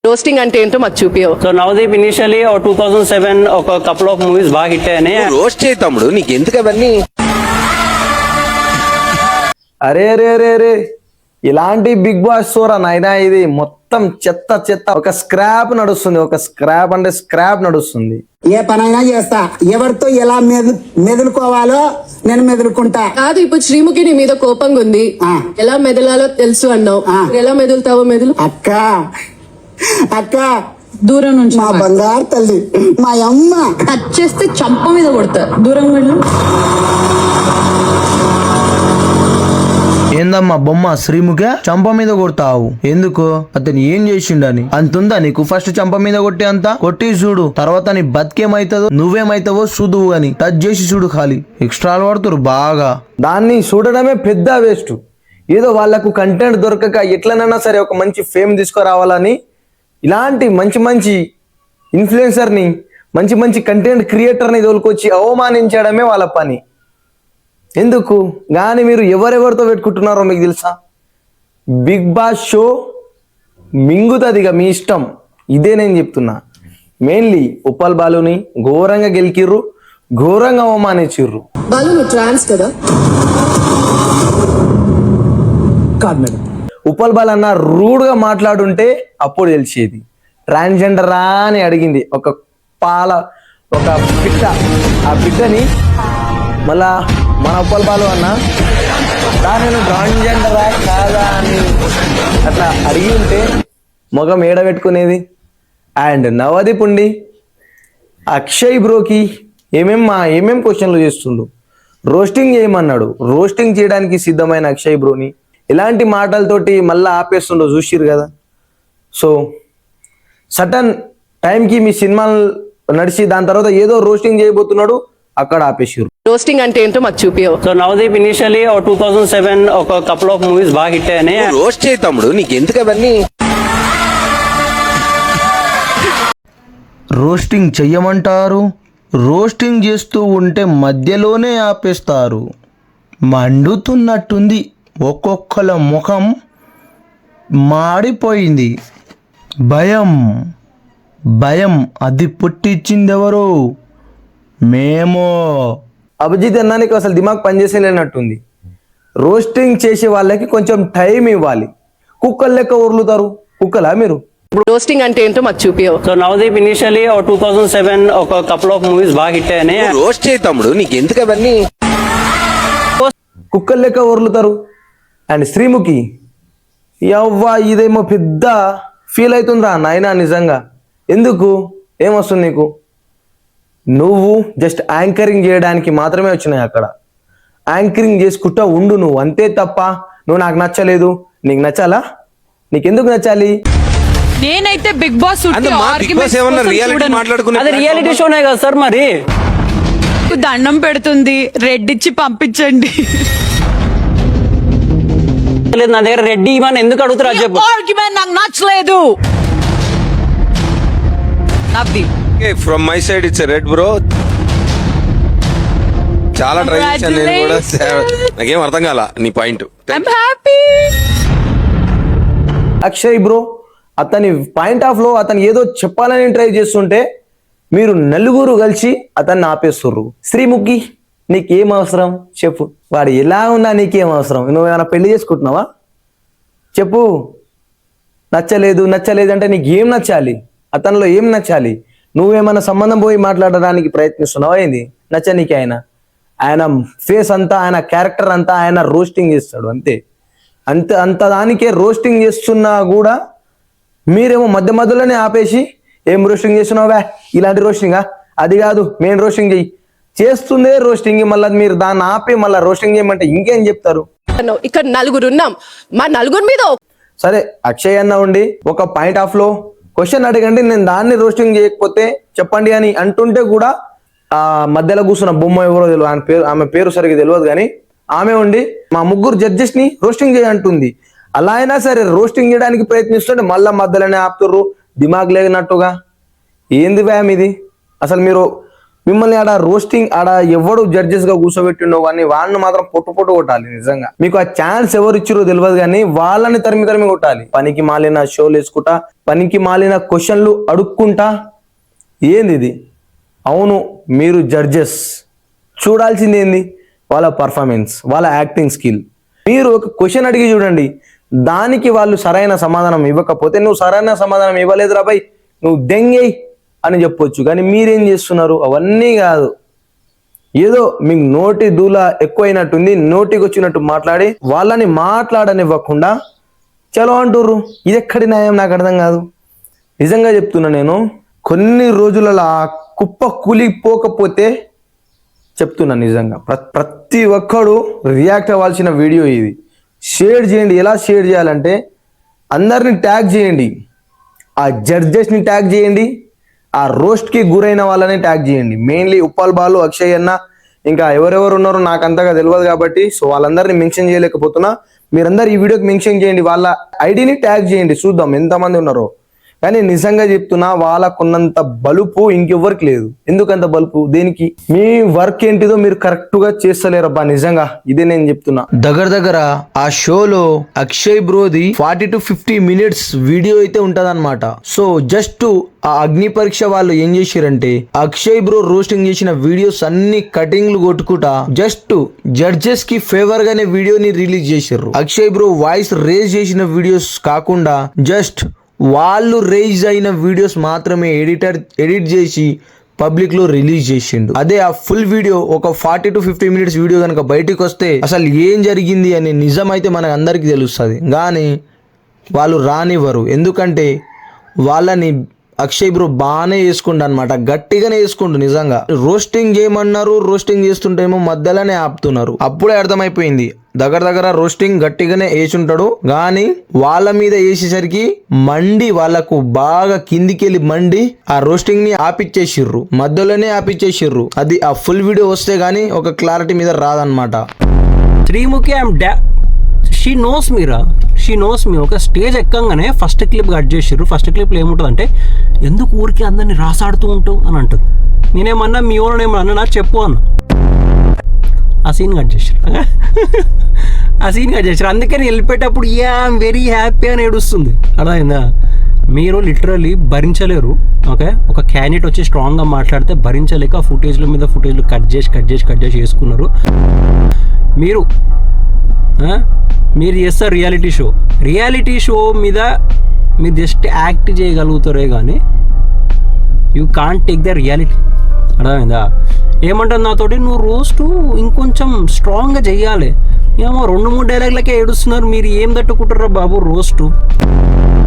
Roasting అంటే ఏంటో మాకు చూపియో. సో నవదీప్ ఇనిషియలీ 2007 ఒక కపుల్ ఆఫ్ మూవీస్ బాగా హిట్ అయ్యాయి. రోస్ట్ చేయి తమ్ముడు, నీకెందుకు అవన్నీ? అరే రే రే రే ఇలాంటి బిగ్ బాస్ షోరా నాయనా, ఇది మొత్తం చెత్త చెత్త. ఒక స్క్రాప్ నడుస్తుంది, ఒక స్క్రాప్ అంటే స్క్రాప్ నడుస్తుంది. ఏ పనైనా చేస్తా, ఎవరితో ఎలా మెదులుకోవాలో నేను మెదులుకుంటా. కాదు, ఇప్పుడు శ్రీముఖి నీ మీద కోపంగా ఉంది, ఎలా మెదలాలో తెలుసు అన్నావు. ఎలా మెదులుతావో మెదులు. అక్క అక్క దూరం నుంచి మా బంగారు తల్లి, మా అమ్మ టచ్ చేస్తే చంప మీద కొడతారు. దూరం వెళ్ళు. ఏందమ్మా బొమ్మ శ్రీముఖ చంప మీద కొడతావు ఎందుకు? అతను ఏం చేసిండని అంతుందా నీకు? ఫస్ట్ చంప మీద కొట్టి అంతా కొట్టి చూడు, తర్వాత నీ బతికేమైతుందో నువ్వేమైతావో చూదువు అని టచ్ చేసి చూడు. ఖాళీ ఎక్స్ట్రాలు పడుతురు బాగా. దాన్ని చూడడమే పెద్ద వేస్ట్. ఏదో వాళ్ళకు కంటెంట్ దొరకక ఎట్లనైనా సరే ఒక మంచి ఫేమ్ తీసుకురావాలని ఇలాంటి మంచి మంచి ఇన్ఫ్లుయెన్సర్ని, మంచి మంచి కంటెంట్ క్రియేటర్ని తోలుకొచ్చి అవమానించడమే వాళ్ళ పని. ఎందుకు కానీ మీరు ఎవరెవరితో పెట్టుకుంటున్నారో మీకు తెలుసా? బిగ్ బాస్ షో మింగుతుంది, ఇక మీ ఇష్టం. ఇదే నేను చెప్తున్నా. మెయిన్లీ ఉప్పల్ బాలుని ఘోరంగా గెలికిర్రు, ఘోరంగా అవమానించిర్రు. బాలు నువ్వు ట్రాన్స్ కదా? కాదు మేడం. ఉప్పల్ బాల్ అన్న రూడ్గా మాట్లాడుంటే అప్పుడు తెలిసేది. ట్రాన్స్జెండరా అని అడిగింది ఒక పిట్ట. ఆ పిట్టని మళ్ళా మన ఉప్పల్ బాలు అన్న నేను ట్రాన్స్జెండరా కాదా అని అట్లా అడిగి ఉంటే మొగం ఏడ పెట్టుకునేది. అండ్ నవదీప్ ఉండి అక్షయ్ బ్రోకి ఏమేం క్వశ్చన్లు చేస్తుండు. రోస్టింగ్ చేయమన్నాడు. రోస్టింగ్ చేయడానికి సిద్ధమైన అక్షయ్ బ్రోని ఇలాంటి మాటలతోటి మళ్ళీ ఆపేస్తుండో చూసిరు కదా. సో సటన్ టైంకి మీ సినిమాలు నడిచి దాని తర్వాత ఏదో రోస్టింగ్ చేయబోతున్నాడు, అక్కడ ఆపేసిరు. రోస్టింగ్ అంటే ఏంటో మాకు చూపియో. సో నవదీప్ ఇనిషియలీ 2007 ఒక కపుల్ ఆఫ్ మూవీస్ బాగా హిట్ అయ్యాయి. రోస్ట్ చేయి తమ్ముడు, నీకెందుకు అవన్నీ? రోస్టింగ్ చెయ్యమంటారు, రోస్టింగ్ చేస్తూ ఉంటే మధ్యలోనే ఆపేస్తారు. మండుతున్నట్టుంది, ఒక్కొక్కల ముఖం మాడిపోయింది. భయం భయం అది పుట్టించిందెవరు? మేము. అభిజిత్ అన్నానికి అసలు దిమాగ్ పనిచేసేలేనట్టుంది. రోస్టింగ్ చేసే వాళ్ళకి కొంచెం టైం ఇవ్వాలి. కుక్కలు లెక్క ఉరులుతారు. కుక్కలా మీరు? రోస్టింగ్ అంటే ఏంటో మాకు చూపియో. సో నవదీప్ ఇనిషియలీ 2007 ఒక కపుల్ ఆఫ్ మూవీస్ బాగా హిట్ అయ్యాయి. రోస్ట్ చేయి తమ్ముడు, నీకెందుకు అవన్నీ? కుక్కలు లెక్క ఉరులుతారు. అండ్ శ్రీముఖి యవ్వా ఇదేమో పెద్ద ఫీల్ అవుతుందా నాయనా నిజంగా. ఎందుకు? ఏమొస్తుంది నీకు? నువ్వు జస్ట్ యాంకరింగ్ చేయడానికి మాత్రమే వచ్చినాయి అక్కడ. యాంకరింగ్ చేసుకుంటా ఉండు నువ్వు, అంతే తప్ప నువ్వు నాకు నచ్చలేదు, నీకు నచ్చాలా? నీకెందుకు నచ్చాలి? నేనైతే బిగ్ బాస్ అది రియాలిటీ షోనే కదా సార్. మరి దండం పెడుతుంది, రెడ్ ఇచ్చి పంపించండి. నా దగ్గర రెడ్డి ఇవన్నీ ఎందుకు అడుగుతారు అది చెప్పు. ఆర్గ్యుమెంట్ నాకు నచ్చలేదు. Navdeep from my side it's red bro. చాలా ట్రై చేశాను నేను కూడా, నాకేం అర్థం కాల నీ point. I'm happy. Akshay bro అతని పాయింట్ ఆఫ్ లో అతను ఏదో చెప్పాలని ట్రై చేస్తుంటే మీరు నలుగురు కలిసి అతన్ని ఆపేస్తుర్రు. శ్రీముఖి నీకేం అవసరం చెప్పు? వాడు ఎలా ఉన్నా నీకేం అవసరం? నువ్వు ఏమైనా పెళ్లి చేసుకుంటున్నావా చెప్పు? నచ్చలేదు అంటే నీకు ఏం నచ్చాలి? అతనిలో ఏం నచ్చాలి? నువ్వేమైనా సంబంధం పోయి మాట్లాడడానికి ప్రయత్నిస్తున్నావా ఏంది? నచ్చనీకి ఆయన ఫేస్ అంతా, ఆయన క్యారెక్టర్ అంతా ఆయన రోస్టింగ్ చేస్తాడు అంతే. అంత దానికే రోస్టింగ్ చేస్తున్నా కూడా మీరేమో మధ్య మధ్యలోనే ఆపేసి ఏం రోస్టింగ్ చేస్తున్నావా, ఇలాంటి రోస్టింగా, అది కాదు మెయిన్ రోస్టింగ్ చెయ్యి, చేస్తుందే రోస్టింగ్. మళ్ళీ మీరు దాన్ని ఆపి మళ్ళీ రోస్టింగ్ చేయమంటే ఇంకేం చెప్తారు? ఇక్కడ నలుగురు ఉన్నాం, మా నలుగురు మీద సరే అక్షయ్ అన్న ఉండి ఒక పాయింట్ ఆఫ్ లో క్వశ్చన్ అడగండి, నేను దాన్ని రోస్టింగ్ చేయకపోతే చెప్పండి అని అంటుంటే కూడా ఆ మధ్యలో కూర్చున్న బొమ్మ ఎవరో తెలియదు, ఆమె పేరు సరిగ్గా తెలియదు కానీ ఆమె ఉండి మా ముగ్గురు జడ్జెస్ ని రోస్టింగ్ చేయంటుంది. అలా అయినా సరే రోస్టింగ్ చేయడానికి ప్రయత్నిస్తుంటే మళ్ళా మధ్యలోనే ఆపుతుర్రు, దిమాగ్ లేనట్టుగా. ఏంది వ్యాయామం ఇది? అసలు మిమ్మల్ని ఆడ రోస్టింగ్ ఆడ ఎవడు జడ్జెస్ గా కూర్చోబెట్టిండో కానీ వాళ్ళని మాత్రం పొట్టు కొట్టాలి. నిజంగా మీకు ఆ ఛాన్స్ ఎవరు ఇచ్చిరో తెలియదు కానీ వాళ్ళని తరిమి కొట్టాలి. పనికి మాలిన షోలు వేసుకుంటా, పనికి మాలిన క్వశ్చన్లు అడుక్కుంటా. ఏంది ఇది? అవును, మీరు జడ్జెస్ చూడాల్సింది ఏంది? వాళ్ళ పర్ఫార్మెన్స్, వాళ్ళ యాక్టింగ్ స్కిల్. మీరు ఒక క్వశ్చన్ అడిగి చూడండి, దానికి వాళ్ళు సరైన సమాధానం ఇవ్వకపోతే నువ్వు సరైన సమాధానం ఇవ్వలేదురా బై, నువ్వు దెంగేయ్ అని చెప్పొచ్చు. కానీ మీరేం చేస్తున్నారు? అవన్నీ కాదు, ఏదో మీకు నోటి దూల ఎక్కువైనట్టుంది, నోటికి వచ్చినట్టు మాట్లాడి వాళ్ళని మాట్లాడనివ్వకుండా చలో అంటుర్రు. ఇది ఎక్కడి న్యాయం? నాకు అర్థం కాదు. నిజంగా చెప్తున్నా, నేను కొన్ని రోజులలో కుప్ప కూలిపోకపోతే చెప్తున్నా నిజంగా ప్రతి ఒక్కడు రియాక్ట్ అవ్వాల్సిన వీడియో ఇది. షేర్ చేయండి. ఎలా షేర్ చేయాలంటే అందరిని ట్యాగ్ చేయండి, ఆ జడ్జెస్ని ట్యాగ్ చేయండి, ఆ రోస్ట్కి గురైన వాళ్ళని ట్యాగ్ చేయండి. మెయిన్లీ ఉప్పల్ బాలు, అక్షయ్ అన్న, ఇంకా ఎవరెవరు ఉన్నారో నాకు అంతగా తెలియదు కాబట్టి సో వాళ్ళందరినీ మెన్షన్ చేయలేకపోతున్నా. మీరందరూ ఈ వీడియోకి మెన్షన్ చేయండి, వాళ్ళ ఐడిని ట్యాగ్ చేయండి, చూద్దాం ఎంతమంది ఉన్నారో. కానీ నిజంగా చెప్తున్నా, వాళ్ళకున్నంత బలుపు ఇంకెవ్వరికి లేదు. ఎందుకంత బలుపు? దేనికి? మీ వర్క్ ఏంటిదో మీరు కరెక్ట్ గా చేస్తలేరబ్బా. నిజంగా ఇదే నేను చెప్తున్నా. దగ్గర ఆ షోలో అక్షయ్ బ్రోది 40 to 50 minutes వీడియో అయితే ఉంటదన్నమాట. సో జస్ట్ ఆ అగ్ని పరీక్ష వాళ్ళు ఏం చేశారంటే అక్షయ్ బ్రో రోస్టింగ్ చేసిన వీడియోస్ అన్ని కటింగ్లు కొట్టుకుంటా జస్ట్ జడ్జెస్ కి ఫేవర్ గానే వీడియోని రిలీజ్ చేశారు. అక్షయ్ బ్రో వాయిస్ రేజ్ చేసిన వీడియోస్ కాకుండా జస్ట్ వాళ్ళు రేజ్ అయిన వీడియోస్ మాత్రమే ఎడిట్ చేసి పబ్లిక్ లో రిలీజ్ చేసిండు. అదే ఆ ఫుల్ వీడియో ఒక 40 to 50 minutes వీడియో కనుక బయటకు వస్తే అసలు ఏం జరిగింది అనే నిజం అయితే మనకు అందరికి తెలుస్తుంది. కానీ వాళ్ళు రానివ్వరు, ఎందుకంటే వాళ్ళని అక్షయ్ బ్రో బాగానే వేసుకుండు అనమాట, గట్టిగానే వేసుకుండు. నిజంగా రోస్టింగ్ చేయమన్నారు, రోస్టింగ్ చేస్తుంటేమో మధ్యలోనే ఆపుతున్నారు. అప్పుడే అర్థమైపోయింది దగ్గర రోస్టింగ్ గట్టిగానే వేసుంటాడు, కానీ వాళ్ళ మీద వేసేసరికి మండి వాళ్ళకు బాగా కిందికెళ్ళి మండి ఆ రోస్టింగ్ ని ఆపిచ్చేసిర్రు, మధ్యలోనే ఆపిచ్చేసిర్రు. అది ఆ ఫుల్ వీడియో వస్తే గానీ ఒక క్లారిటీ మీద రాదనమాట. Sreemukhi she knows Meera, she knows me. ఒక స్టేజ్ ఎక్కంగానే ఫస్ట్ క్లిప్ కట్ చేసిర్రు. ఫస్ట్ క్లిప్లో ఏముంటుంది అంటే, ఎందుకు ఊరికి అందరినీ రాసాడుతూ ఉంటావు అని అంటుంది. నేనేమన్నా మీ ఓన్ ఏమన్నా అన్నా చెప్పు అన్న, ఆ సీన్ కట్ చేసారు. ఆ సీన్ కట్ చేసారు. అందుకని వెళ్ళిపోయేటప్పుడు ఐఎమ్ వెరీ హ్యాపీ అని ఏడుస్తుంది. అర్థమైందా? మీరు లిటరలీ భరించలేరు. ఓకే, ఒక క్యాండిడేట్ వచ్చి స్ట్రాంగ్గా మాట్లాడితే భరించలేక ఆ ఫుటేజ్లు కట్ చేసి వేసుకున్నారు. మీరు చేస్తారు రియాలిటీ షో మీద మీరు జస్ట్ యాక్ట్ చేయగలుగుతారే కానీ you can't take the reality. అర్థమైందా? ఏమంటుంది నాతోటి, నువ్వు రోస్ట్ ఇంకొంచెం స్ట్రాంగ్గా చెయ్యాలి. ఏమో 2-3 డైలాగ్లకే ఏడుస్తున్నారు, మీరు ఏం తట్టుకుంటారా బాబు రోస్ట్?